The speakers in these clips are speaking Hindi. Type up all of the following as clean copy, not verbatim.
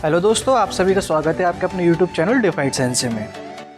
हेलो दोस्तों, आप सभी का स्वागत है आपके अपने YouTube चैनल डिफाइड सेंसे में।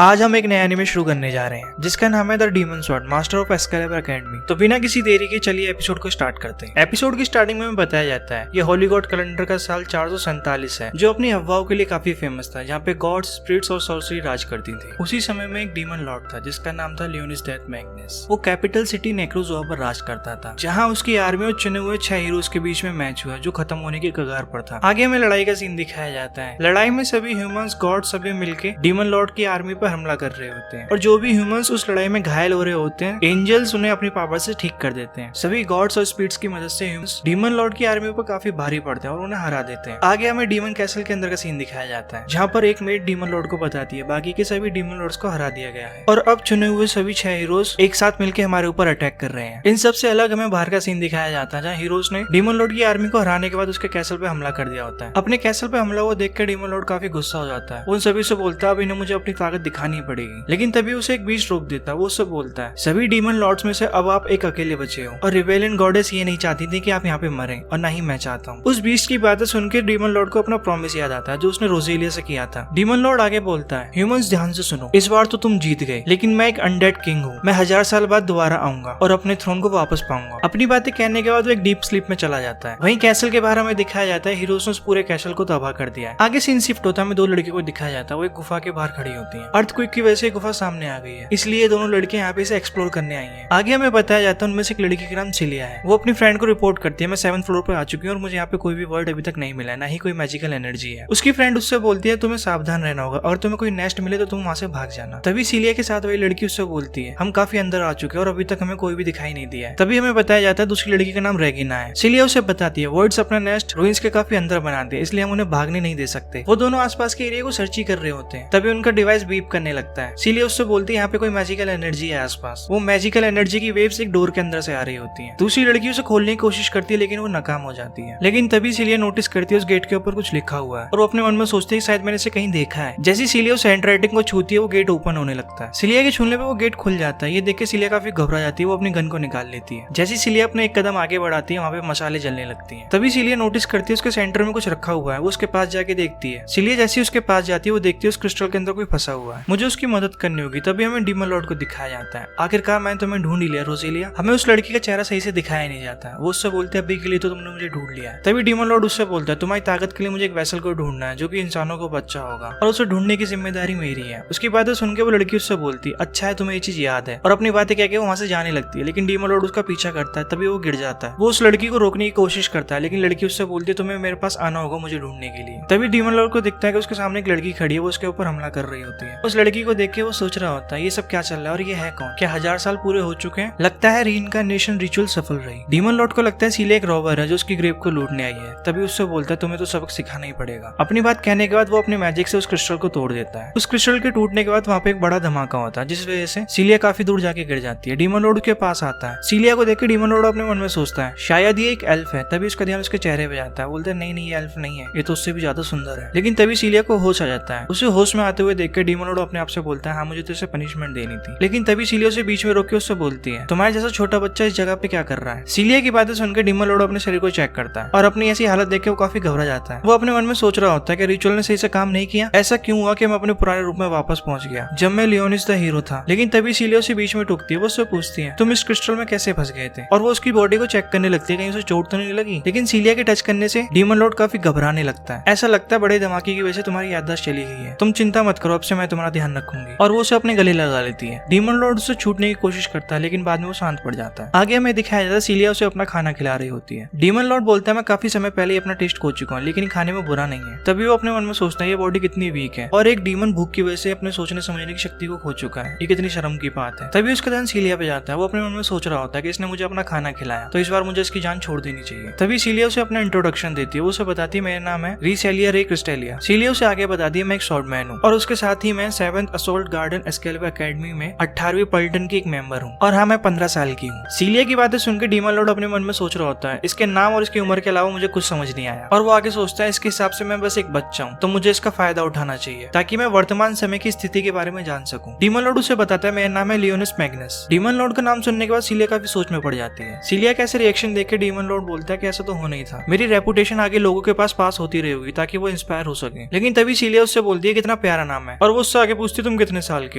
आज हम एक नया एनिमे शुरू करने जा रहे हैं जिसका नाम है the demon sword master of Excalibur academy. तो बिना किसी देरी के चलिए एपिसोड को स्टार्ट करते हैं। एपिसोड की स्टार्टिंग में बताया जाता है ये होली गॉड कैलेंडर का साल 447 है, जो अपनी अफवाहों के लिए काफी फेमस था, जहाँ पे गॉड्स, स्पिरिट्स और सॉर्सरी राज करती थी। उसी समय में एक डीमन लॉर्ड था जिसका नाम था लियोनिस डेथ मैग्नस। वो कैपिटल सिटी नेक्रोजोआ पर राज करता था, जहाँ उसकी आर्मी और चुने हुए 6 हीरोज के बीच में मैच हुआ जो खत्म होने की कगार पर था। आगे में लड़ाई का सीन दिखाया जाता है। लड़ाई में सभी ह्यूमंस, गॉड सभी मिलकर डीमन लॉर्ड की आर्मी पर हमला कर रहे होते हैं और जो भी ह्यूमंस उस लड़ाई में घायल हो रहे होते हैं, एंजल्स उन्हें अपनी पावर से ठीक कर देते हैं। सभी गॉड्स और स्पिरिट्स की मदद से ह्यूमंस डीमन लॉर्ड की आर्मी पर काफी भारी पड़ते हैं और उन्हें हरा देते हैं। आगे हमें डीमन कैसल के अंदर का सीन दिखाया जाता है, जहाँ पर एक मेड डीमन लॉर्ड को बताती है बाकी के सभी डीमन लॉर्ड्स को हरा दिया गया है और अब चुने हुए सभी 6 हीरोज एक साथ मिलकर हमारे ऊपर अटैक कर रहे हैं। इन सबसे अलग हमें बाहर का सीन दिखाया जाता है, जहाँ हीरोज ने डीमन लॉर्ड की आर्मी को हराने के बाद उसके कैसल पे हमला कर दिया होता है। अपने कैसल पे हमला हुआ देख कर डीमन लॉर्ड काफी गुस्सा हो जाता है। उन सभी से बोलता है अब इन्हें मुझे अपनी ताकत दिखानी पड़ेगी, लेकिन तभी उसे एक बीच रोक देता है। वो उससे बोलता है सभी डीमन लॉर्ड्स में से अब आप एक अकेले बचे हो और रिबेलियन गॉडेस ये नहीं चाहती थी कि आप यहाँ पे मरें और ना ही मैं चाहता हूँ। उस बीच की बातें सुनकर डीमन लॉर्ड को अपना प्रॉमिस याद आता है जो उसने रोजेलिया से किया था। डीमन लॉर्ड आगे बोलता है ह्यूमंस ध्यान से सुनो, इस बार तो तुम जीत गए, लेकिन मैं एक अनडेड किंग हूँ। मैं 1000 साल बाद दोबारा आऊंगा और अपने थ्रोन को वापस पाऊंगा। अपनी बातें कहने के बाद वो एक डीप स्लीप में चला जाता है। वहीं कैसल के बाहर हमें दिखाया जाता है हीरोज ने उस पूरे कैसल को तबाह कर दिया है। आगे सीन शिफ्ट होता है, हमें 2 लड़कियों को दिखाया जाता है। वो एक गुफा के बाहर खड़ी होती है। अर्थक्वेक की वजह से गुफा सामने आ गई है, इसलिए दोनों लड़कियां यहाँ पे इसे एक्सप्लोर करने आई हैं। आगे हमें बताया जाता है उनमें से एक लड़की का नाम सिलिया है। वो अपनी फ्रेंड को रिपोर्ट करती है मैं 7th फ्लोर पर आ चुकी हूँ और मुझे यहाँ पे कोई भी वर्ड अभी तक नहीं मिला है, ना ही कोई मैजिकल एनर्जी है। उसकी फ्रेंड उससे बोलती है तुम्हें सावधान रहना होगा और तुम्हें कोई नेस्ट मिले तो तुम वहाँ से भाग जाना। तभी सिलिया के साथ वही लड़की उससे बोलती है हम काफी अंदर आ चुके हैं और अभी तक हमें कोई भी दिखाई नहीं दिया है। तभी हमें बताया जाता है दूसरी लड़की का नाम रेगिना है। सिलिया उसे बताती है वर्ड्स अपना नेस्ट रूइंस के काफी अंदर बनाते हैं, इसलिए हम उन्हें भागने नहीं दे सकते। वो दोनों आसपास के एरिया को सर्च ही कर रहे होते हैं। तभी उनका डिवाइस बीप करने लगता है। सिलिया उससे बोलती है यहाँ पे कोई मैजिकल एनर्जी है आसपास। वो मैजिकल एनर्जी की वेव्स एक डोर के अंदर से आ रही होती हैं। दूसरी लड़की उसे खोलने की कोशिश करती है लेकिन वो नाकाम हो जाती है। लेकिन तभी सिलिया नोटिस करती है उस गेट के ऊपर कुछ लिखा हुआ है और वो अपने मन में सोचती है शायद मैंने इसे कहीं देखा है। जैसी सिलिया उस हैंडराइटिंग को छूती है वो गेट ओपन होने लगता है। सिलिया के छूने पे वो गेट खुल जाता है। ये देख के सिलिया काफी घबरा जाती है। वो अपनी गन को निकाल लेती है। जैसी सिलिया अपने एक कदम आगे बढ़ाती है वहाँ पे मसाले जलने लगती है। तभी सिलिया नोटिस करती है उसके सेंटर में कुछ रखा हुआ है। वो उसके पास जाके देखती है। सिलिया जैसी उसके पास जाती है वो देखती है उस क्रिस्टल के अंदर कोई फंसा हुआ है। मुझे उसकी मदद करनी होगी। तभी हमें डीमन लॉर्ड को दिखाया जाता है। आखिरकार मैंने तुम्हें ढूंढ ही लिया रोजेलिया। हमें उस लड़की का चेहरा सही से दिखाया नहीं जाता। वो उससे बोलते हैं अभी के लिए तो तुमने मुझे ढूंढ लिया। तभी डीमन लॉर्ड उससे बोलता है तुम्हारी ताकत के लिए मुझे एक वेसल को ढूंढना है जो कि इंसानों को बच्चा होगा और उसे ढूंढने की जिम्मेदारी मेरी है। उसकी बातें सुनकर वो लड़की उससे बोलती है अच्छा है तुम्हें ये चीज याद है, और अपनी बातें कह के वो वहां से जाने लगती है। लेकिन डीमन लॉर्ड उसका पीछा करता है। तभी वो गिर जाता है। वो उस लड़की को रोकने की कोशिश करता है लेकिन लड़की उससे बोलती है तुम्हें मेरे पास आना होगा मुझे ढूंढने के लिए। तभी डीमन लॉर्ड को दिखता है कि उसके सामने एक लड़की खड़ी है। वो उसके ऊपर हमला कर रही होती है। उस लड़की को देख के वो सोच रहा होता है ये सब क्या चल रहा है और ये है कौन? क्या 1000 साल पूरे हो चुके हैं? लगता है रीइंकार्नेशन रिचुअल सफल रही। डीमन लॉर्ड को लगता है सिलिया एक रॉबर है जो उसकी ग्रेव को लूटने आई है। तभी उससे बोलता है तुम्हें तो सबक सिखाना ही पड़ेगा। अपनी बात कहने के बाद वो अपने मैजिक से उस क्रिस्टल को तोड़ देता है। उस क्रिस्टल के टूटने के बाद वहाँ पे एक बड़ा धमाका होता है जिस वजह से सिलिया काफी दूर जाके गिर जाती है। डीमन लॉर्ड के पास आता है। सिलिया को देख के डीमन लॉर्ड अपने मन में सोचता है शायद ये एक एल्फ है। तभी उसका ध्यान उसके चेहरे पे जाता है। बोलता है नहीं ये एल्फ नहीं है, ये तो उससे भी ज्यादा सुंदर है। लेकिन तभी सिलिया को होश आ जाता है। उसे होश में आते हुए देख के डीमन लॉर्ड अपने आप से बोलता है हाँ मुझे तो इसे पनिशमेंट देनी थी। लेकिन तभी सिलिया उसे बीच में रोक के उससे बोलती है तुम्हारे जैसा छोटा बच्चा इस जगह पे क्या कर रहा है? सिलिया की बातें सुनकर डीमन लॉर्ड अपने शरीर को चेक करता है और अपनी ऐसी हालत देख के वो काफी घबरा जाता है। वो अपने मन में सोच रहा होता है कि रिचुअल ने सही से काम नहीं किया। ऐसा क्यों हुआ कि मैं अपने पुराने रूप में वापस पहुंच गया जब मैं लियोनिस द हीरो था? लेकिन तभी सिलिया उसे बीच में टोकती है। वो उससे पूछती है तुम इस क्रिस्टल में कैसे फंस गए थे? और वो उसकी बॉडी को चेक करने लगती है कहीं उसे चोट तो नहीं लगी। लेकिन सिलिया के टच करने से डीमन लॉर्ड काफी घबराने लगता है। ऐसा लगता है बड़े धमाके की वजह से तुम्हारी याददाश्त चली गई है। तुम चिंता मत करो, अब से मैं तुम्हारा ध्यान रखूंगी। और वो उसे अपने गले लगा लेती है। डीमन लॉर्ड उससे छूटने की कोशिश करता है लेकिन बाद में वो शांत पड़ जाता है। आगे हमें दिखाया जाता है सिलिया उसे अपना खाना खिला रही होती है। डीमन लॉर्ड बोलता है मैं काफी समय पहले ही अपना टेस्ट खो चुका हूँ लेकिन खाने में बुरा नहीं है। तभी वो अपने मन में सोचता है ये बॉडी कितनी वीक है और एक डीमन भूख की वजह से अपने सोचने समझने की शक्ति को खो चुका है। ये कितनी शर्म की बात है। तभी उसका ध्यान सिलिया पे जाता है। वो अपने मन में सोच रहा होता है कि इसने मुझे अपना खाना खिलाया तो इस बार मुझे इसकी जान छोड़ देनी चाहिए। तभी सिलिया उसे अपना इंट्रोडक्शन देती है। वो उसे बताती है मेरा नाम है रीसेलिया रे क्रिस्टेलिया। सिलिया उसे आगे बताती है मैं एक स्वॉर्डमैन हूँ और उसके साथ ही मैं 7th असोल्ट गार्डन एस्केलेबर एकेडमी में 18वीं पलटन की एक मेंबर हूँ और हाँ मैं 15 साल की हूँ। सीलिया की बातें सुनकर डीमन लॉर्ड अपने मन में सोच रहा होता है इसके नाम और इसकी उम्र के अलावा मुझे कुछ समझ नहीं आया और वो आगे सोचता है इसके हिसाब से मैं बस एक बच्चा हूँ तो मुझे इसका फायदा उठाना चाहिए ताकि मैं वर्तमान समय की स्थिति के बारे में जान सकूं। डीमन लॉर्ड उसे बताता है मेरा नाम है लियोनस मैग्नस। डीमन लॉर्ड का नाम सुनने के बाद सीलिया काफी सोच में पड़ जाती है। सीलिया का ऐसे रिएक्शन देख के डीमन लॉर्ड बोलता है कि ऐसा तो हो नहीं था, मेरी रेपुटेशन आगे लोगों के पास होती रहेगी ताकि वो इंस्पायर हो सके। लेकिन तभी सीलिया उससे बोलती है कितना प्यारा नाम है और वो उससे आगे पूछती तुम कितने साल के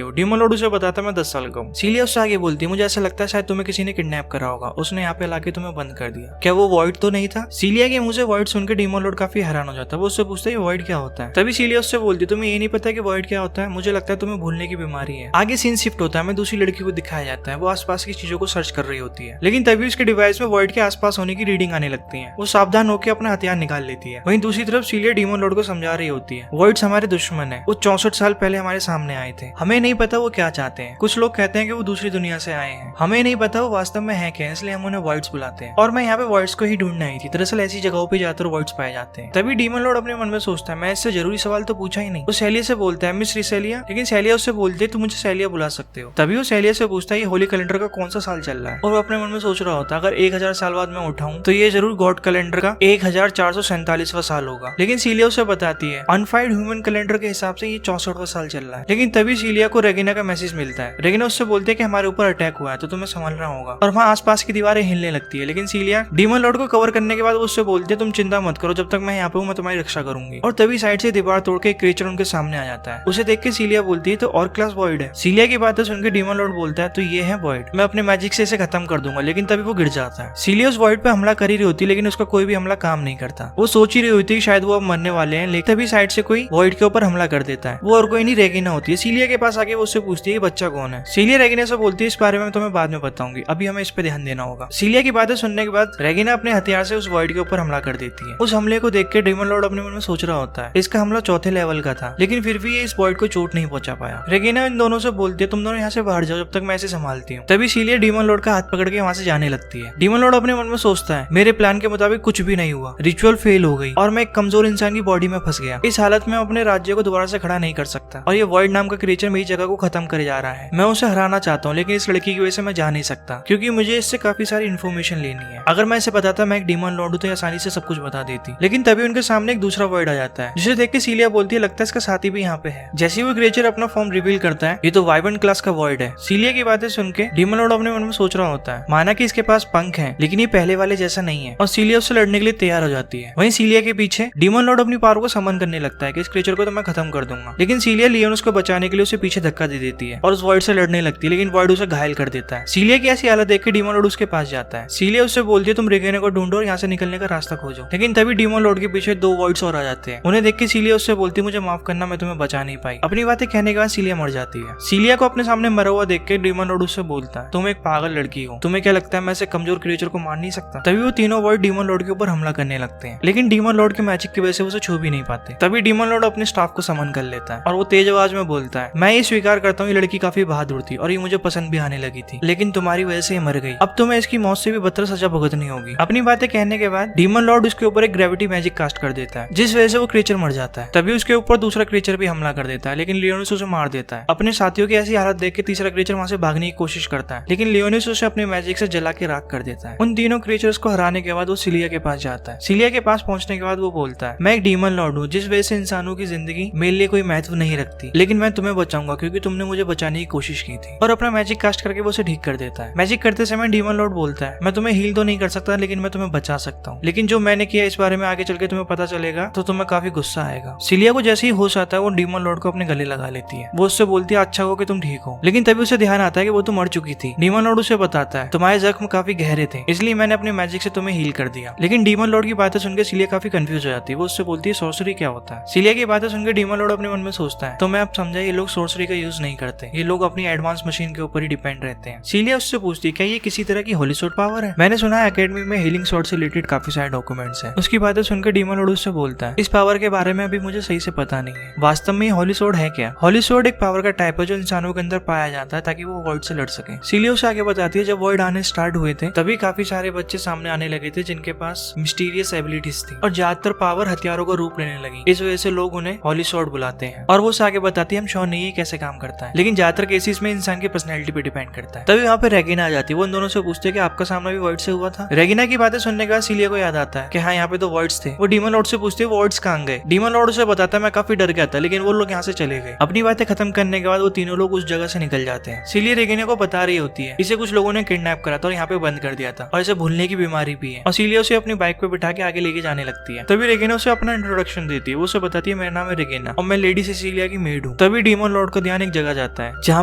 हो। डीमन लॉर्ड उसे बताता है मैं 10 साल का हूँ। सीलिया उससे आगे बोलती है मुझे ऐसा लगता है शायद तुम्हें किसी ने किडनैप करा होगा, उसने यहाँ पे लाके तुम्हें बंद कर दिया, क्या वो वॉइड तो नहीं था। सीलिया के मुंह से वॉइड सुनकर डीमन लॉर्ड काफी हैरान हो जाता है। वो उससे पूछता है वॉइड क्या होता है। तभी सीलिया उससे बोलती है तुम्हें ये नहीं पता कि वॉइड क्या होता है, मुझे लगता है तुम्हें भूलने की बीमारी है। आगे सीन शिफ्ट होता है, हमें दूसरी लड़की को दिखाया जाता है, वो आसपास की चीजों को सर्च कर रही होती है लेकिन तभी उसके डिवाइस में वॉइड के आसपास होने की रीडिंग आने लगती है। वो सावधान होकर अपना हथियार निकाल लेती है। वहीं दूसरी तरफ सीलिया डीमन लॉर्ड को समझा रही होती है वॉइड्स हमारे दुश्मन है, वो 64 साल पहले हमारे सामने आए थे, हमें नहीं पता वो क्या चाहते हैं। कुछ लोग कहते हैं कि वो दूसरी दुनिया से आए हैं, हमें नहीं पता वो वास्तव में है क्या, इसलिए हम उन्हें वॉइड्स बुलाते हैं और मैं यहाँ पे वॉइड्स को ही ढूंढने आई थी। दरअसल ऐसी जगहों पे जाकर वॉइड्स पाए जाते हैं। तभी डीमन लॉर्ड अपने मन में सोचता है मैं इससे जरूरी सवाल तो पूछा ही नहीं। वो सेलिया से बोलता है मिस रिसेलिया, लेकिन सेलिया उससे बोलती है तुम मुझे सेलिया बुला सकते हो। तभी वो सेलिया से पूछता है ये होली कैलेंडर का कौन सा साल चल रहा है और वो अपने मन में सोच रहा होता है अगर 1000 साल बाद मैं उठाऊं तो ये जरूर गॉड कैलेंडर का 1447वां साल होगा। लेकिन सीलिया उसे बताती है अनफाइंड ह्यूमन कैलेंडर के हिसाब से ये 64वां साल चल रहा है। लेकिन तभी सीलिया को रेगिना का मैसेज मिलता है। रेगिना उससे बोलती है कि हमारे ऊपर अटैक हुआ है तो तुम्हें संभलना होगा और वहाँ आसपास की दीवारें हिलने लगती है। लेकिन सीलिया डीमन लॉर्ड को कवर करने के बाद उससे बोलती है तुम चिंता मत करो, जब तक मैं यहाँ पे हूँ मैं तुम्हारी रक्षा करूंगी। और तभी साइड से दीवार तोड़ के एक क्रीचर उनके सामने आ जाता है। उसे देख के सीलिया बोलती है तो और क्लास वॉइड है। सीलिया की बातें सुनकर डीमन लॉर्ड बोलता है तो ये है वॉइड, मैं अपने मैजिक से इसे खत्म कर दूंगा। लेकिन तभी वो गिर जाता है। सीलिया उस वॉइड पे हमला कर ही रही होती है लेकिन उसका कोई भी हमला काम नहीं करता। वो सोच ही रही होती है शायद वो अब मरने वाले हैं, लेकिन तभी साइड से कोई वॉइड के ऊपर हमला कर देता है। वो और कोई नहीं रेगिना होती है। सीलिया के पास आके वो उससे पूछती है बच्चा कौन है। सीलिया रेगिना से बोलती है इस बारे में तुम्हें बाद में बताऊंगी, अभी हमें इस पे ध्यान देना होगा। सीलिया की बातें सुनने के बाद रेगिना अपने हथियार से उस वॉइड के ऊपर हमला कर देती है। उस हमले को देख के डीमन लॉर्ड अपने मन में सोच रहा होता है इसका हमला 4थे लेवल का था लेकिन फिर भी ये इस वॉइड को चोट नहीं पहुंचा पाया। रेगिना इन दोनों से बोलती है तुम दोनों यहाँ से बाहर जाओ जब तक मैं इसे संभालती हूँ। तभी सीलिया डीमन लॉर्ड का हाथ पकड़ के वहाँ से जाने लगती है। डीमन लॉर्ड अपने मन में सोचता है मेरे प्लान के मुताबिक कुछ भी नहीं हुआ, रिचुअल फेल हो गई और मैं एक कमजोर इंसान की बॉडी में फंस गया। इस हालत में अपने राज्य को दोबारा से खड़ा नहीं कर सकता और ये वॉइड नाम का क्रिएचर मेरी जगह को खत्म करे जा रहा है। मैं उसे हराना चाहता हूँ लेकिन इस लड़की की वजह से मैं जा नहीं सकता क्योंकि मुझे इससे काफी सारी इन्फॉर्मेशन लेनी है। अगर मैं इसे बताता मैं एक डीमन लॉर्ड हूँ तो आसानी से सब कुछ बता देती। लेकिन तभी उनके सामने एक दूसरा वॉइड आ जाता है जिसे देख के सीलिया बोलती है लगता है इसका साथी भी यहाँ पे है। जैसे वो क्रिएचर अपना फॉर्म रिवील करता है ये तो वाइब्रेंट क्लास का वॉइड है। सीलिया की बातें सुन के डीमन लॉर्ड अपने मन में सोच रहा होता है माना कि इसके पास पंख है लेकिन ये पहले वाले जैसा नहीं है और सीलिया उससे लड़ने के लिए तैयार हो जाती है। वहीं सीलिया के पीछे डीमन लॉर्ड अपनी पावर को समन करने लगता है कि इस क्रिएचर को तो मैं खत्म कर दूंगा। लेकिन सीलिया लियोनस को बचाने के लिए उसे पीछे धक्का दे देती है और उस वॉइड से लड़ने लगती है लेकिन वॉइड उसे घायल कर देता है। सीलिया की ऐसी हालत देख के डीमन लॉर्ड उसके पास जाता है। सीलिया उससे बोलती है तुम रेगिना को ढूंढो और यहाँ से निकलने का रास्ता खोजो। लेकिन तभी डीमन लॉर्ड के पीछे 2 वॉइड्स और आ जाते हैं। उन्हें देख के सीलिया उससे बोलती है मुझे माफ करना मैं तुम्हें बचा नहीं पाई। अपनी बातें कहने के बाद सीलिया मर जाती है। सीलिया को अपने सामने मरा हुआ देख के डीमन लॉर्ड उससे बोलता है तुम एक पागल लड़की हो, तुम्हें क्या लगता है मैं ऐसे कमजोर क्रिएचर को मार नहीं सकता। तभी वो तीनों वॉइड डीमन लॉर्ड के ऊपर हमला करने लगते हैं लेकिन डीमन लॉर्ड के मैजिक की वजह से उसे छू भी नहीं पाते। तभी डीमन लॉर्ड अपने स्टाफ को समन कर लेता है और वो तेज आवाज में बोलता है मैं ये स्वीकार करता हूँ ये लड़की काफी बहादुर थी और ये मुझे पसंद भी आने लगी थी लेकिन तुम्हारी वजह से ये मर गई, अब तुम्हें इसकी मौत से भी बदतर सजा भुगतनी होगी। अपनी बातें कहने के बाद डीमन लॉर्ड उसके ऊपर एक ग्रेविटी मैजिक कास्ट कर देता है जिस वजह से वो क्रिएचर मर जाता है। तभी उसके ऊपर दूसरा क्रिएचर भी हमला कर देता है लेकिन लियोनिस उसे मार देता है। अपने साथियों की ऐसी हालत देख के तीसरा क्रिएचर वहां से भागने की कोशिश करता है लेकिन लियोनिस उसे अपने मैजिक से जला के राख कर देता है। उन तीनों क्रिएचर्स को हराने के बाद वो सीलिया के पास जाता है। सीलिया के पास पहुंचने के बाद वो बोलता है मैं एक डीमन लॉर्ड हूँ जिस वजह से इंसानों की जिंदगी मेरे लिए कोई महत्व नहीं रखती लेकिन मैं तुम्हें बचाऊंगा क्योंकि तुमने मुझे बचाने की कोशिश की थी। और अपना मैजिक कास्ट करके वो उसे ठीक कर देता है। मैजिक करते समय डीमन लॉर्ड बोलता है मैं तुम्हें हील तो नहीं कर सकता लेकिन मैं तुम्हें बचा सकता हूँ, लेकिन जो मैंने किया इस बारे में आगे चल के तुम्हें पता चलेगा तो तुम्हें काफी गुस्सा आएगा। सीलिया को जैसे ही होश आता है वो डीमन लॉर्ड को अपने गले लगा लेती है। वो उससे बोलती है अच्छा हो कि तुम ठीक हो। लेकिन तभी उसे ध्यान आता है कि वो तो मर चुकी थी। डीमन लॉर्ड उसे बताता है तुम्हारे जख्म काफी गहरे थे इसलिए मैंने अपने मैजिक से तुम्हें हील कर दिया। लेकिन डीमन लॉर्ड की बातें सुनकर सीलिया काफी कंफ्यूज हो जाती है। वो उससे बोलती है सॉर्सरी क्या होता है। सीलिया की बातें सुनकर डीमन लॉर्ड अपने मन में सोचता है तो मैं अब समझा ये लोग सॉर्सरी का यूज नहीं करते, ये लोग अपनी एडवांस मशीन के ऊपर ही डिपेंड रहते हैं। सीलिया उससे पूछती है क्या ये किसी तरह की होली सोर्ड पावर है। मैंने सुना है एकेडमी में हीलिंग सोर्ड से रिलेटेड काफी सारे डॉक्यूमेंट्स हैं। उसकी बातें सुनकर डीमन लॉर्ड उससे बोलता है इस पावर के बारे में अभी मुझे सही से पता नहीं है, वास्तव में होली सोर्ड है क्या। होली सोर्ड एक पावर का टाइप है जो इंसानों के अंदर पाया जाता है ताकि वो वॉइड से लड़ सके। सीलिया उसे आगे बताती है जब वॉइड आने स्टार्ट हुए थे तभी काफी सारे बच्चे सामने आने लगे थे जिनके पास मिस्टीरियस एबिलिटीज थी और ज्यादातर पावर हथियारों का रूप लेने लगी। इस वजह से लोग उन्हें होली सोर्ड बुलाते हैं। और वो उसे आगे बताती है हम श्योर नहीं है कैसे काम करता है, लेकिन ज्यादातर केसेस में इंसान की पर्सनैलिटी पे डिपेंड करता है। तभी वहाँ पे रेगिना आ जाती है। वो उन दोनों से पूछते हैं कि आपका सामना भी वर्ड से हुआ था। रेगिना की बातें सुनने के बाद सिलिया को याद आता है कि हाँ यहाँ पे तो वर्ड्स थे। वो डीमन लॉर्ड से पूछती है वर्ड्स कहाँ गए। डीमन लॉर्ड उसे बताता है मैं काफी डर गया था लेकिन वो लोग यहाँ से चले गए। अपनी बातें खत्म करने के बाद वो तीनों लोग उस जगह से निकल जाते हैं। सिलिया रेगिना को बता रही होती है इसे कुछ लोगों ने किडनैप करा था और यहाँ पे बंद कर दिया था और इसे भूलने की बीमारी भी है। और सिलिया उसे अपनी बाइक पे बिठा के आगे लेके जाने लगती है। तभी रेगिना उसे अपना इंट्रोडक्शन देती है। वो उसे बताती है मेरा नाम है रेगिना और मैं लेडी सिसिलिया की मेड हूँ। तभी डीमन लॉर्ड का ध्यान एक जगह जाता है जहाँ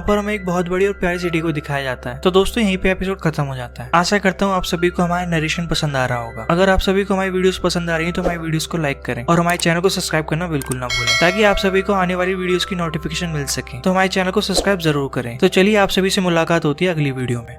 पर हमें एक बहुत बड़ी और प्यारी सिटी को दिखाया जाता है। तो दोस्तों यहीं पे एपिसोड खत्म हो जाता है। आशा करता हूँ आप सभी को हमारा नरेशन पसंद आ रहा होगा। अगर आप सभी को हमारी वीडियोस पसंद आ रही है तो हमारी वीडियोस को लाइक करें और हमारे चैनल को सब्सक्राइब करना बिल्कुल ना भूलें ताकि आप सभी को आने वाली वीडियोस की नोटिफिकेशन मिल सके। तो हमारे चैनल को सब्सक्राइब जरूर करें। तो चलिए आप सभी से मुलाकात होती है अगली वीडियो में।